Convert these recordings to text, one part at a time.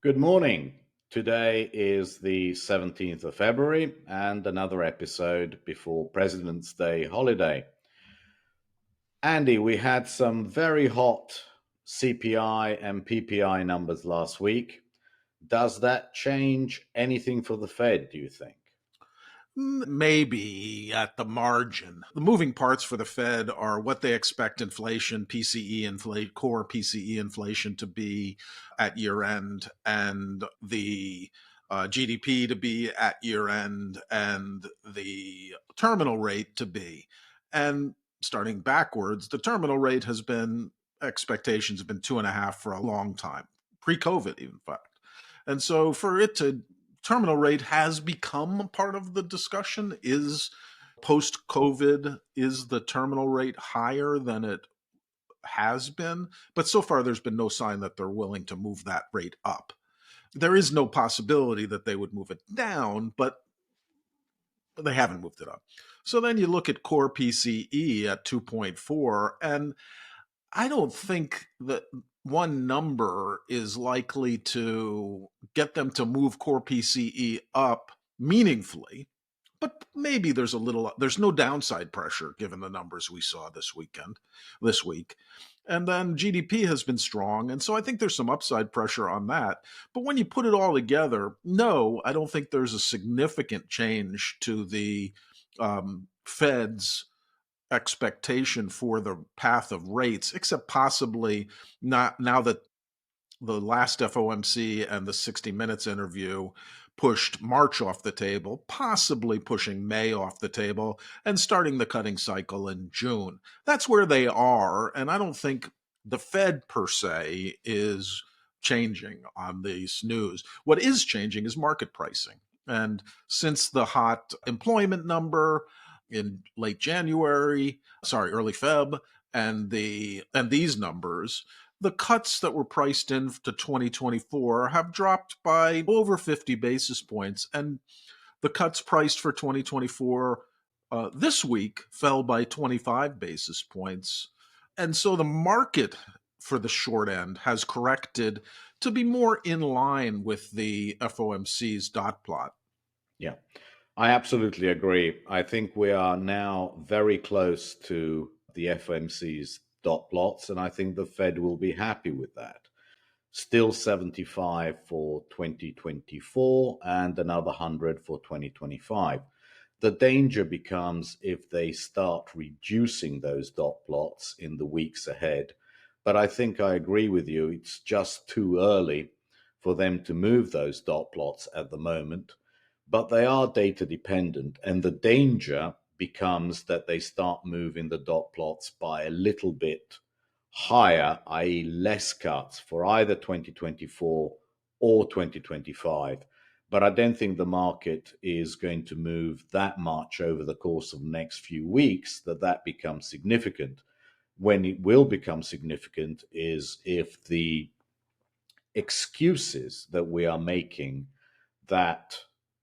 Good morning. Today is the 17th of February and another episode before President's Day holiday. Andy, we had some very hot CPI and PPI numbers last week. Does that change anything for the Fed, do you think? Maybe at the margin. The moving parts for the Fed are what they expect inflation, core PCE inflation to be at year end, and the GDP to be at year end, and the terminal rate to be. And starting backwards, the terminal rate expectations have been 2.5 for a long time, pre-COVID, in fact. And so for it to terminal rate has become part of the discussion. Is post COVID, is the terminal rate higher than it has been? But so far, there's been no sign that they're willing to move that rate up. There is no possibility that they would move it down, but they haven't moved it up. So then you look at core PCE at 2.4, and I don't think that one number is likely to get them to move core PCE up meaningfully, but maybe there's no downside pressure given the numbers we saw this week. And then GDP has been strong. And so I think there's some upside pressure on that. But when you put it all together, no, I don't think there's a significant change to the Fed's expectation for the path of rates, except possibly not now that the last FOMC and the 60 Minutes interview pushed March off the table, possibly pushing May off the table, and starting the cutting cycle in June. That's where they are, and I don't think the Fed per se is changing on these news. What is changing is market pricing. And since the hot employment number in late January, early Feb, and these numbers, the cuts that were priced into 2024 have dropped by over 50 basis points, and the cuts priced for 2024 this week fell by 25 basis points. And so the market for the short end has corrected to be more in line with the FOMC's dot plot. Yeah, I absolutely agree. I think we are now very close to the FOMC's dot plots, and I think the Fed will be happy with that. Still 75 for 2024 and another 100 for 2025. The danger becomes if they start reducing those dot plots in the weeks ahead. But I think I agree with you. It's just too early for them to move those dot plots at the moment. But they are data dependent, and the danger becomes that they start moving the dot plots by a little bit higher, i.e., less cuts for either 2024 or 2025. But I don't think the market is going to move that much over the course of the next few weeks that becomes significant. When it will become significant is if the excuses that we are making that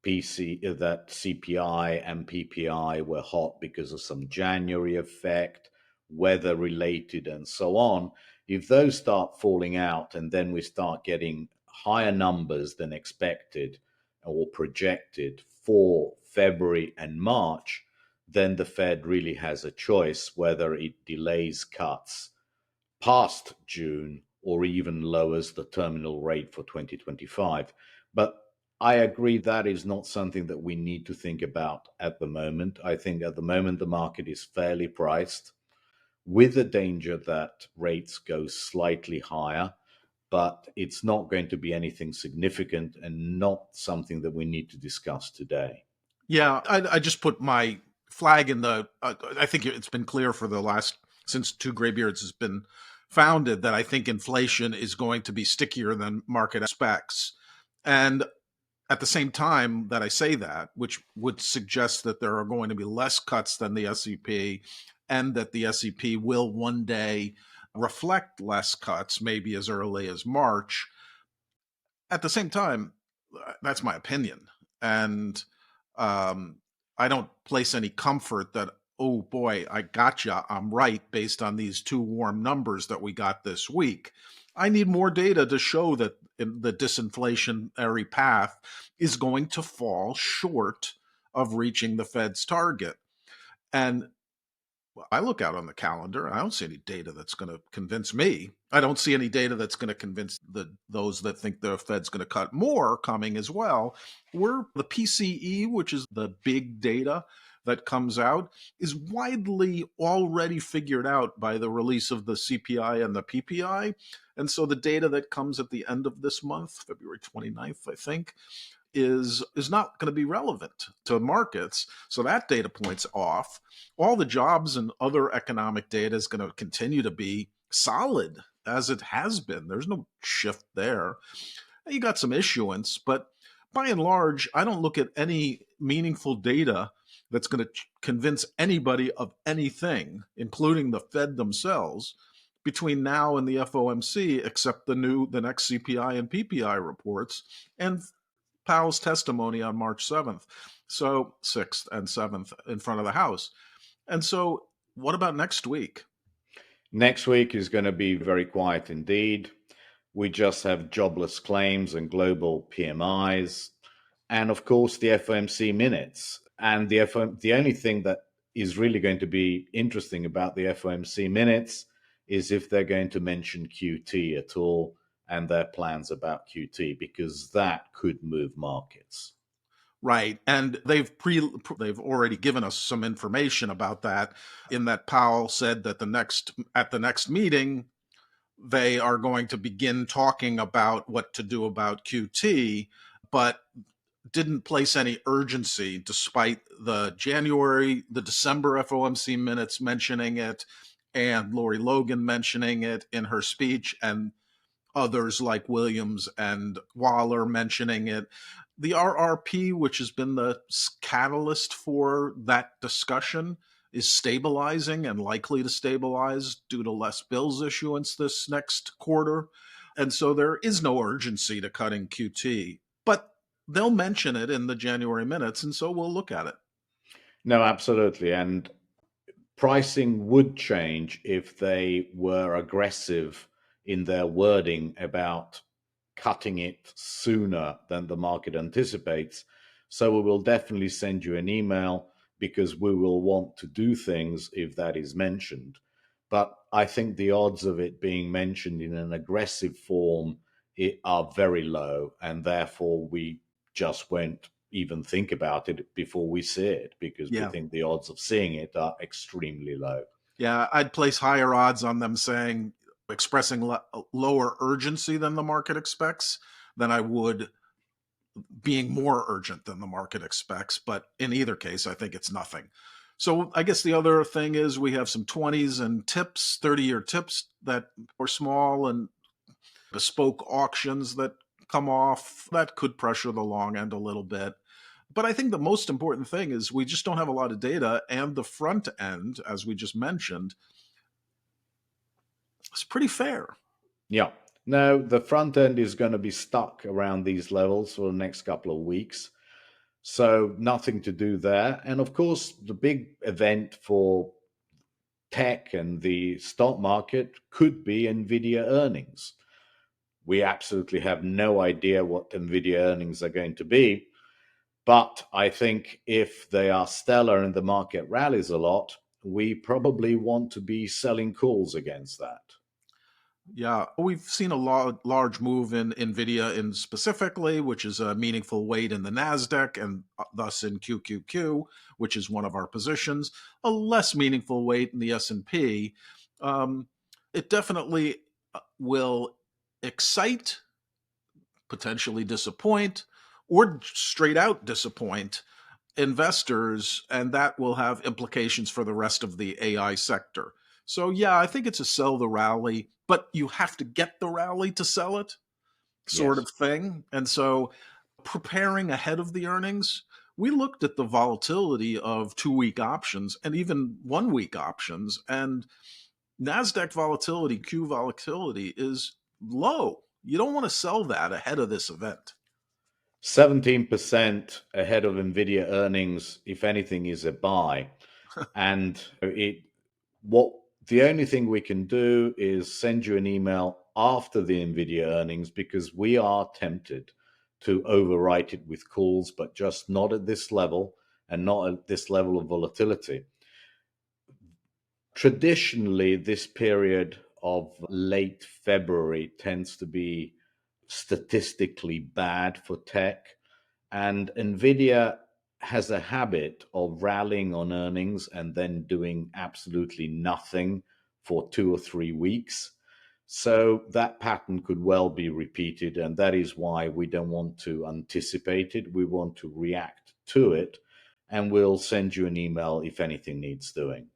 that CPI and PPI were hot because of some January effect, weather related, and so on, if those start falling out and then we start getting higher numbers than expected or projected for February and March, then the Fed really has a choice whether it delays cuts past June or even lowers the terminal rate for 2025. But I agree that is not something that we need to think about at the moment. I think at the moment the market is fairly priced with the danger that rates go slightly higher, but it's not going to be anything significant and not something that we need to discuss today. Yeah, I just put my flag in the. I think it's been clear for the last since Two Graybeards has been founded that I think inflation is going to be stickier than market expects, and at the same time that I say that, which would suggest that there are going to be less cuts than the SEP, and that the SEP will one day reflect less cuts, maybe as early as March. At the same time, that's my opinion, and um, I don't place any comfort that, oh boy, I gotcha, I'm right based on these two warm numbers that we got this week. I need more data to show that the disinflationary path is going to fall short of reaching the Fed's target. And I look out on the calendar. I don't see any data that's going to convince me. I don't see any data that's going to convince those that think the Fed's going to cut more coming as well. The PCE, which is the big data that comes out, is widely already figured out by the release of the CPI and the PPI. And so the data that comes at the end of this month, February 29th, I think, is not going to be relevant to markets. So that data point's off. All the jobs and other economic data is going to continue to be solid as it has been. There's no shift there. You got some issuance, but by and large, I don't look at any meaningful data that's going to convince anybody of anything, including the Fed themselves, between now and the FOMC, except the next CPI and PPI reports, and Powell's testimony on March 7th, so 6th and 7th in front of the House. And so what about next week? Next week is going to be very quiet indeed. We just have jobless claims and global PMIs, and of course the FOMC minutes. And the only thing that is really going to be interesting about the FOMC minutes is if they're going to mention QT at all and their plans about QT, because that could move markets. Right. And they've already given us some information about that, in that Powell said that at the next meeting, they are going to begin talking about what to do about QT, but didn't place any urgency despite the December FOMC minutes mentioning it, and Lori Logan mentioning it in her speech, and others like Williams and Waller mentioning it. The RRP, which has been the catalyst for that discussion, is stabilizing and likely to stabilize due to less bills issuance this next quarter. And so there is no urgency to cutting QT, but they'll mention it in the January minutes, and so we'll look at it. No, absolutely. And pricing would change if they were aggressive in their wording about cutting it sooner than the market anticipates. So we will definitely send you an email, because we will want to do things if that is mentioned. But I think the odds of it being mentioned in an aggressive form are very low, and therefore we just won't even think about it before we see it, because we think the odds of seeing it are extremely low. Yeah, I'd place higher odds on them expressing lower urgency than the market expects than I would being more urgent than the market expects. But in either case, I think it's nothing. So I guess the other thing is we have some 20s and tips, 30-year tips that are small, and bespoke auctions that come off that could pressure the long end a little bit. But I think the most important thing is we just don't have a lot of data, and the front end, as we just mentioned, is pretty fair. Yeah. No, the front end is going to be stuck around these levels for the next couple of weeks. So nothing to do there. And of course, the big event for tech and the stock market could be NVIDIA earnings. We absolutely have no idea what NVIDIA earnings are going to be. But I think if they are stellar and the market rallies a lot, we probably want to be selling calls against that. Yeah, we've seen a large move in NVIDIA specifically, which is a meaningful weight in the NASDAQ and thus in QQQ, which is one of our positions, a less meaningful weight in the S&P. It definitely will excite, potentially disappoint, or straight out disappoint investors, and that will have implications for the rest of the AI sector. So yeah, I think it's a sell the rally, but you have to get the rally to sell it sort of thing. And so preparing ahead of the earnings, we looked at the volatility of 2-week options and even 1-week options, and NASDAQ volatility, Q volatility is low. You don't want to sell that ahead of this event. 17% ahead of NVIDIA earnings, if anything, is a buy. And the only thing we can do is send you an email after the NVIDIA earnings because we are tempted to overwrite it with calls, but just not at this level and not at this level of volatility. Traditionally, this period of late February tends to be statistically bad for tech, and NVIDIA has a habit of rallying on earnings and then doing absolutely nothing for 2 or 3 weeks. So that pattern could well be repeated, and that is why we don't want to anticipate it. We want to react to it, and we'll send you an email if anything needs doing.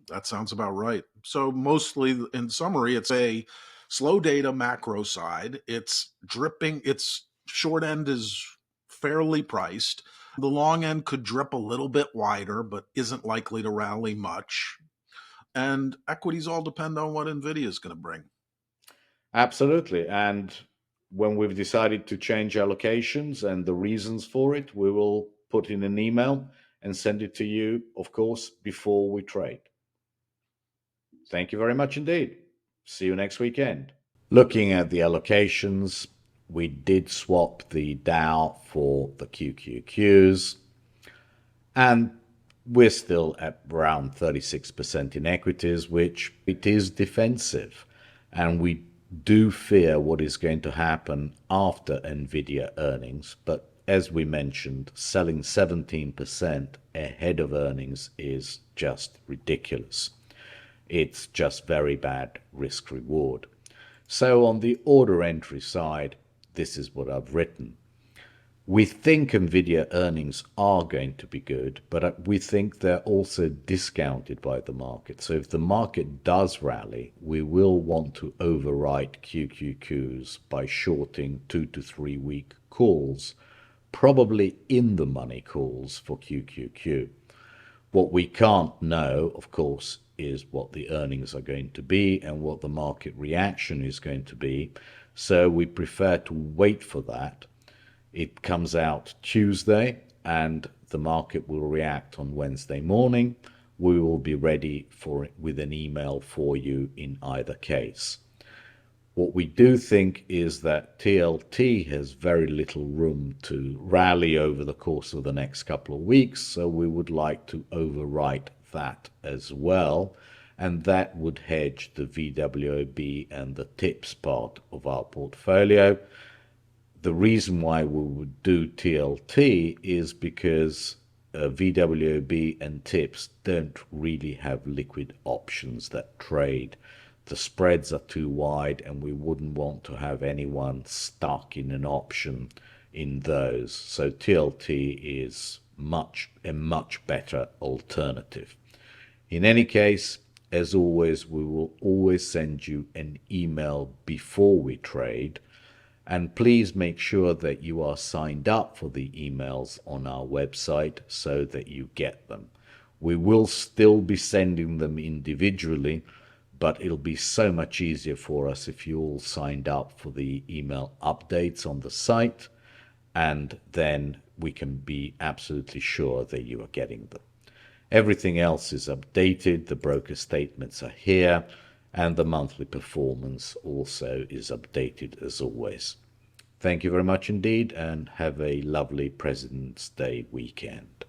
That sounds about right. So, mostly in summary, it's a slow data macro side. It's dripping, its short end is fairly priced. The long end could drip a little bit wider, but isn't likely to rally much. And equities all depend on what NVIDIA is going to bring. Absolutely. And when we've decided to change allocations and the reasons for it, we will put in an email and send it to you, of course, before we trade. Thank you very much indeed. See you next weekend. Looking at the allocations, we did swap the Dow for the QQQs, and we're still at around 36% in equities, which it is defensive. And we do fear what is going to happen after NVIDIA earnings. But as we mentioned, selling 17% ahead of earnings is just ridiculous. It's just very bad risk reward. So on the order entry side, this is what I've written. We think NVIDIA earnings are going to be good, but we think they're also discounted by the market. So if the market does rally, we will want to overwrite QQQs by shorting 2 to 3 week calls, probably in the money calls for QQQ. What we can't know, of course, is what the earnings are going to be and what the market reaction is going to be. So we prefer to wait for that. It comes out Tuesday and the market will react on Wednesday morning. We will be ready for it with an email for you in either case. What we do think is that TLT has very little room to rally over the course of the next couple of weeks, so we would like to overwrite that as well, and that would hedge the VWAB and the TIPS part of our portfolio. The reason why we would do TLT is because VWAB and TIPS don't really have liquid options that trade. The spreads are too wide and we wouldn't want to have anyone stuck in an option in those. So TLT is a much better alternative. In any case, as always, we will always send you an email before we trade. And please make sure that you are signed up for the emails on our website so that you get them. We will still be sending them individually, but it'll be so much easier for us if you all signed up for the email updates on the site, and then we can be absolutely sure that you are getting them. Everything else is updated. The broker statements are here, and the monthly performance also is updated as always. Thank you very much indeed, and have a lovely President's Day weekend.